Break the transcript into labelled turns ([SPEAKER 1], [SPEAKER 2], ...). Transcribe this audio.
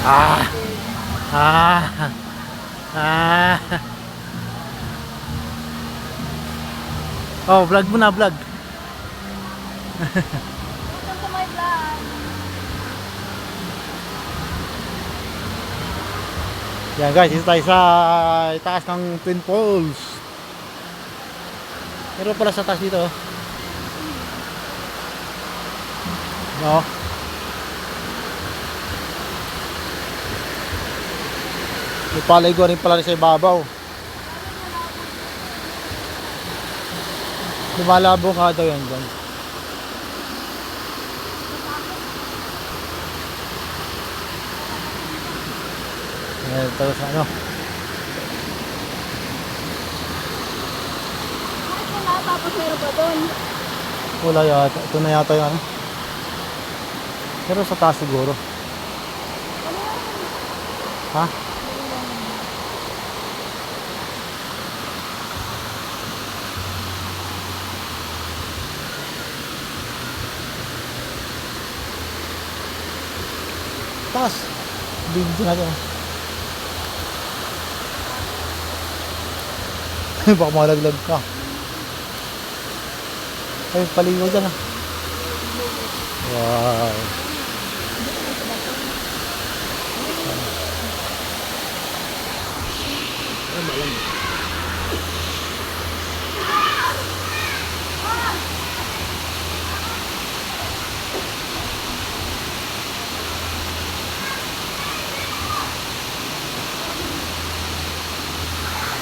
[SPEAKER 1] Ah! Ah! Ah! Oh, vlog mo na, vlog.
[SPEAKER 2] Welcome to my vlog.
[SPEAKER 1] Yan guys, dito tayo sa itaas ng Twin Falls. Meron pala sa taas dito. No? May palay rin pala sa ibabaw. Lumalabo ka daw yan dyan. Ayan, ito sa ano.
[SPEAKER 2] Bakit ka na? Tapos meron pa doon.
[SPEAKER 1] Wala yata. Ito na yata yung ano. Pero sa taas siguro. Ha? Taas. Bigyan natin. Baka malaglag ka. Ay, paligo dyan ah. Wow. Malamig.